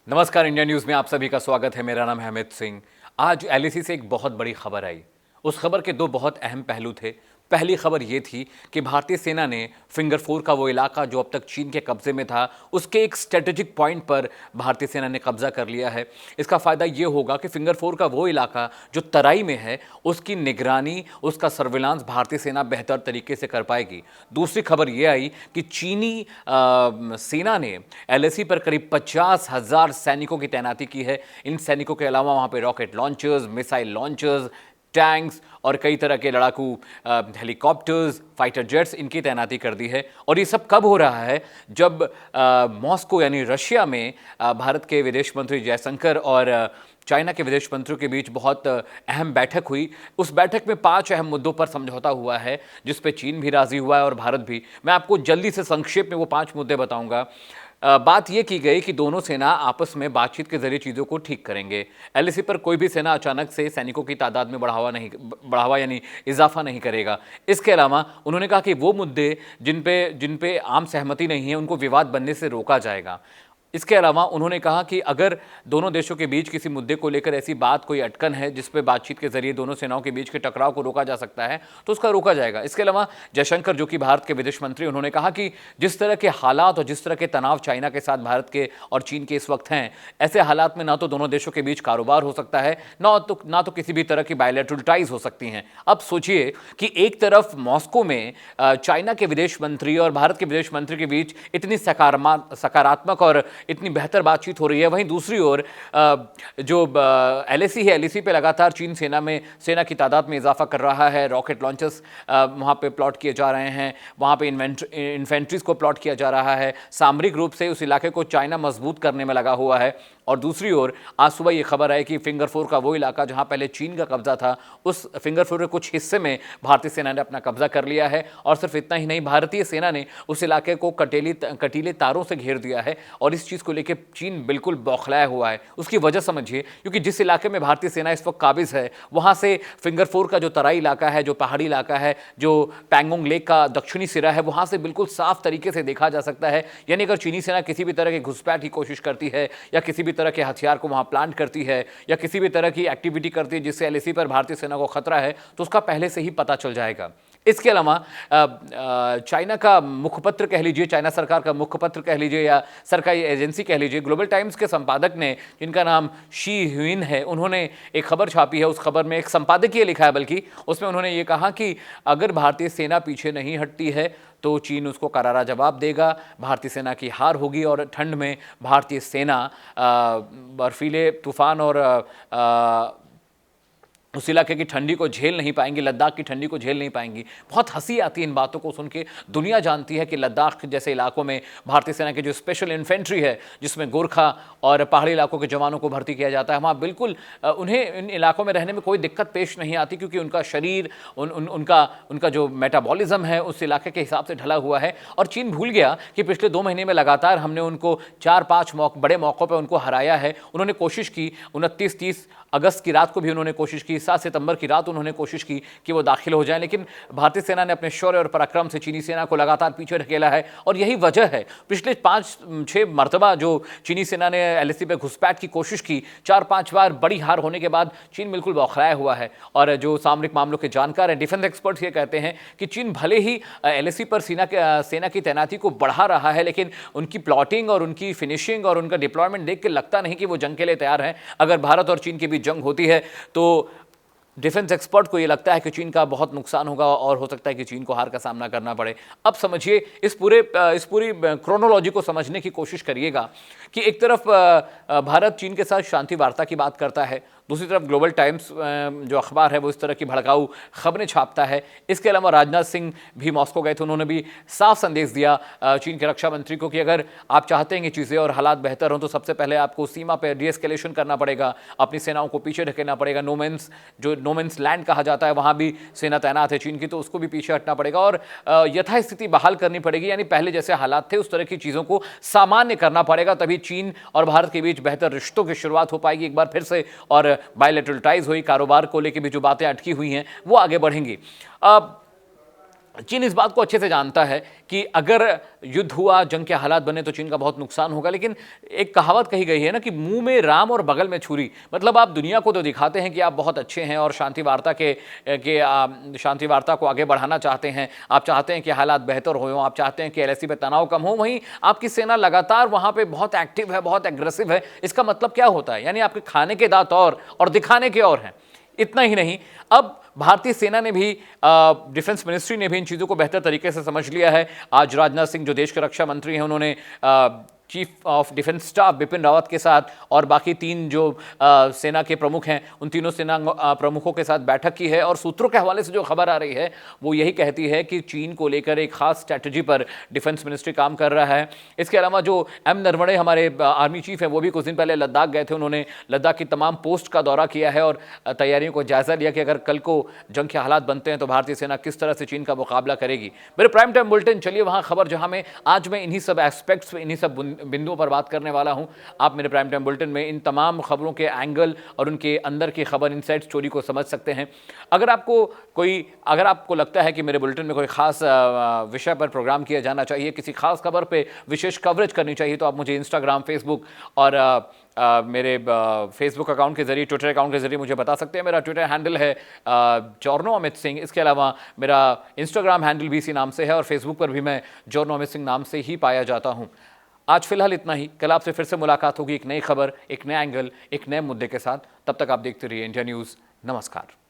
नमस्कार, India news में आप सभी का स्वागत है। मेरा नाम है अमित सिंह। आज एलएसी से एक बहुत बड़ी खबर आई। उस खबर के दो बहुत अहम पहलू थे। पहली खबर ये थी कि भारतीय सेना ने फिंगर 4 का वो इलाका जो अब तक चीन के कब्जे में था, उसके एक स्ट्रेटेजिक पॉइंट पर भारतीय सेना ने कब्जा कर लिया है। इसका फ़ायदा ये होगा कि फिंगर 4 का वो इलाका जो तराई में है, उसकी निगरानी, उसका सर्विलांस भारतीय सेना बेहतर तरीके से कर पाएगी। दूसरी खबर ये आई कि चीनी सेना ने एलएसी पर करीब 50,000 सैनिकों की तैनाती की है। इन सैनिकों के अलावा वहाँ पे rocket launchers, missile launchers, tanks और कई तरह के लड़ाकू हेलीकॉप्टर्स, फाइटर जेट्स, इनकी तैनाती कर दी है। और ये सब कब हो रहा है? जब मॉस्को यानी रशिया में भारत के विदेश मंत्री जयशंकर और चाइना के विदेश मंत्रियों के बीच बहुत अहम बैठक हुई। उस बैठक में 5 अहम मुद्दों पर समझौता हुआ है, जिस पे चीन भी राजी हुआ है और भारत भी। मैं आपको जल्दी से संक्षेप में वो 5 मुद्दे बताऊंगा। बात यह की गई कि दोनों सेना आपस में बातचीत के जरिए चीज़ों को ठीक करेंगे। एलएसी पर कोई भी सेना अचानक से सैनिकों की तादाद में बढ़ावा यानी इजाफा नहीं करेगा। इसके अलावा उन्होंने कहा कि वो मुद्दे जिन पे आम सहमति नहीं है, उनको विवाद बनने से रोका जाएगा। इसके अलावा उन्होंने कहा कि अगर दोनों देशों के बीच किसी मुद्दे को लेकर ऐसी बात, कोई अटकन है जिस पे बातचीत के जरिए दोनों सेनाओं के बीच के टकराव को रोका जा सकता है, तो उसका रोका जाएगा। इसके अलावा जयशंकर, जो कि भारत के विदेश मंत्री, उन्होंने कहा कि जिस तरह के हालात और जिस तरह के तनाव चाइना के साथ भारत के और चीन के इस वक्त हैं, ऐसे हालात में ना तो दोनों देशों के बीच कारोबार हो सकता है, ना तो किसी भी तरह की बायलैटरल टाइज हो सकती हैं। अब सोचिए कि एक तरफ मॉस्को में चाइना के विदेश मंत्री और भारत के विदेश मंत्री के बीच इतनी सकारात्मक और इतनी बेहतर बातचीत हो रही है, वहीं दूसरी ओर जो एलएसी है, एलएसी पे लगातार चीन सेना की तादाद में इजाफा कर रहा है। रॉकेट लॉन्चर्स वहाँ पे प्लॉट किए जा रहे हैं, वहाँ पे इन्फेंट्रीज को प्लॉट किया जा रहा है। सामरिक रूप से उस इलाके को चाइना मजबूत करने में लगा हुआ है। और दूसरी ओर आज सुबह ये खबर आई कि फिंगर 4 का वो इलाका जहाँ पहले चीन का कब्जा था, उस फिंगर 4 के कुछ हिस्से में भारतीय सेना ने अपना कब्जा कर लिया है। और सिर्फ इतना ही नहीं, भारतीय सेना ने उस इलाके को कटीले तारों से घेर दिया है। और इस चीज़ को लेकर चीन बिल्कुल बौखलाया हुआ है। उसकी वजह समझिए, क्योंकि जिस इलाके में भारतीय सेना इस वक्त काबिज है, वहाँ से फिंगर 4 का जो तराई इलाका है, जो पहाड़ी इलाका है, जो पैंगोंग लेक का दक्षिणी सिरा है, वहाँ से बिल्कुल साफ तरीके से देखा जा सकता है। यानी अगर चीनी सेना किसी भी तरह की घुसपैठ की कोशिश करती है, या किसी भी तरह के हथियार को वहाँ प्लांट करती है, या किसी भी तरह की एक्टिविटी करती है जिससे एलएसी पर भारतीय सेना को खतरा है, तो उसका पहले से ही पता चल जाएगा। इसके अलावा चाइना का मुखपत्र कह लीजिए, चाइना सरकार का मुखपत्र कह लीजिए, या सरकारी एजेंसी कह लीजिए, ग्लोबल टाइम्स के संपादक ने, जिनका नाम शी ह्यूइन है, उन्होंने एक खबर छापी है। उस खबर में एक संपादकीय लिखा है, बल्कि उसमें उन्होंने ये कहा कि अगर भारतीय सेना पीछे नहीं हटती है तो चीन उसको करारा जवाब देगा, भारतीय सेना की हार होगी। और ठंड में भारतीय सेना बर्फीले तूफान और उस इलाके की ठंडी को झेल नहीं पाएंगी, लद्दाख की ठंडी को झेल नहीं पाएंगी। बहुत हंसी आती है इन बातों को सुन के। दुनिया जानती है कि लद्दाख जैसे इलाकों में भारतीय सेना की जो स्पेशल इन्फेंट्री है, जिसमें गोरखा और पहाड़ी इलाकों के जवानों को भर्ती किया जाता है, वहाँ बिल्कुल उन्हें इन इलाकों में रहने में कोई दिक्कत पेश नहीं आती, क्योंकि उनका शरीर, उनका जो मेटाबॉलिज्म है उस इलाके के हिसाब से ढला हुआ है। और चीन भूल गया कि पिछले 2 महीने में लगातार हमने उनको 4-5 बड़े मौक़ों पर उनको हराया है। उन्होंने कोशिश की, 29-30 अगस्त की रात को भी उन्होंने कोशिश की, 7 सितंबर की रात उन्होंने कोशिश की कि वो दाखिल हो जाएं, लेकिन भारतीय सेना ने अपने शौर्य और पराक्रम से चीनी सेना को लगातार पीछे ढकेला है। और यही वजह है, पिछले 5-6 मरतबा जो चीनी सेना ने एलएसी पे घुसपैठ की कोशिश की, 4-5 बार बड़ी हार होने के बाद चीन बिल्कुल बौखलाया हुआ है। और जो सामरिक मामलों के जानकार हैं, डिफेंस एक्सपर्ट्स, ये कहते हैं कि चीन भले ही एलएसी पर सेना की तैनाती को बढ़ा रहा है, लेकिन उनकी प्लॉटिंग और उनकी फिनिशिंग और उनका डिप्लॉयमेंट देख के लगता नहीं कि वो जंग के लिए तैयार हैं। अगर भारत और चीन के बीच जंग होती है तो डिफेंस एक्सपर्ट को ये लगता है कि चीन का बहुत नुकसान होगा और हो सकता है कि चीन को हार का सामना करना पड़े। अब समझिए, इस पूरी क्रोनोलॉजी को समझने की कोशिश करिएगा कि एक तरफ भारत चीन के साथ शांति वार्ता की बात करता है, दूसरी तरफ ग्लोबल टाइम्स जो अखबार है वो इस तरह की भड़काऊ खबरें छापता है। इसके अलावा राजनाथ सिंह भी मॉस्को गए थे, उन्होंने भी साफ संदेश दिया चीन के रक्षा मंत्री को कि अगर आप चाहते हैं कि चीज़ें और हालात बेहतर हों तो सबसे पहले आपको सीमा पर डीएस्केलेशन करना पड़ेगा, अपनी सेनाओं को पीछे ढकेलना पड़ेगा। नो-मेंस लैंड कहा जाता है, वहाँ भी सेना तैनात है चीन की, तो उसको भी पीछे हटना पड़ेगा और यथास्थिति बहाल करनी पड़ेगी। यानी पहले जैसे हालात थे उस तरह की चीज़ों को सामान्य करना पड़ेगा, तभी चीन और भारत के बीच बेहतर रिश्तों की शुरुआत हो पाएगी एक बार फिर से, और बायलैटरल टाइज हुई, कारोबार को लेकर भी जो बातें अटकी हुई हैं वो आगे बढ़ेंगी। अब चीन इस बात को अच्छे से जानता है कि अगर युद्ध हुआ, जंग के हालात बने, तो चीन का बहुत नुकसान होगा। लेकिन एक कहावत कही गई है ना कि मुंह में राम और बगल में छुरी। मतलब आप दुनिया को तो दिखाते हैं कि आप बहुत अच्छे हैं और शांति वार्ता शांति वार्ता को आगे बढ़ाना चाहते हैं, आप चाहते हैं कि हालात बेहतर हो, आप चाहते हैं कि एलएसी पे तनाव कम हो, वहीं आपकी सेना लगातार वहां पे बहुत एक्टिव है, बहुत एग्रेसिव है। इसका मतलब क्या होता है? यानी आपके खाने के दांत और दिखाने के और हैं। इतना ही नहीं, अब भारतीय सेना ने भी, डिफेंस मिनिस्ट्री ने भी इन चीज़ों को बेहतर तरीके से समझ लिया है। आज राजनाथ सिंह जो देश के रक्षा मंत्री हैं, उन्होंने chief of defence staff Bipin Rawat के साथ और बाकी 3 जो सेना के प्रमुख हैं, उन तीनों सेना प्रमुखों के साथ बैठक की है। और सूत्रों के हवाले से जो खबर आ रही है वो यही कहती है कि चीन को लेकर एक खास स्ट्रैटेजी पर डिफेंस मिनिस्ट्री काम कर रहा है। इसके अलावा जो एम नरवणे हमारे आर्मी चीफ हैं, वो भी कुछ दिन पहले लद्दाख गए थे। उन्होंने लद्दाख की तमाम पोस्ट का दौरा किया है और तैयारियों को जायजा लिया कि अगर कल को जंग के हालात बनते हैं तो भारतीय सेना किस तरह से चीन का मुकाबला करेगी। मेरे प्राइम टाइम बुलेटिन, चलिए वहां खबर जहां में आज मैं इन्हीं सब एस्पेक्ट्स, इन्हीं सब बिंदुओं पर बात करने वाला हूं। आप मेरे प्राइम टाइम बुलेटिन में इन तमाम खबरों के एंगल और उनके अंदर की खबर, इनसाइड स्टोरी को समझ सकते हैं। अगर आपको लगता है कि मेरे बुलेटिन में कोई खास विषय पर प्रोग्राम किया जाना चाहिए, किसी खास खबर पे विशेष कवरेज करनी चाहिए, तो आप मुझे इंस्टाग्राम, फेसबुक और मेरे फेसबुक अकाउंट के जरिए, ट्विटर अकाउंट के जरिए मुझे बता सकते हैं। मेरा ट्विटर हैंडल है जॉर्नो अमित सिंह। इसके अलावा मेरा इंस्टाग्राम हैंडल भी इसी नाम से है और फेसबुक पर भी मैं जॉर्नो अमित सिंह नाम से ही पाया जाता हूं। आज फिलहाल इतना ही। कल आपसे फिर से मुलाकात होगी एक नई खबर, एक नए एंगल, एक नए मुद्दे के साथ। तब तक आप देखते रहिए इंडिया न्यूज़। नमस्कार।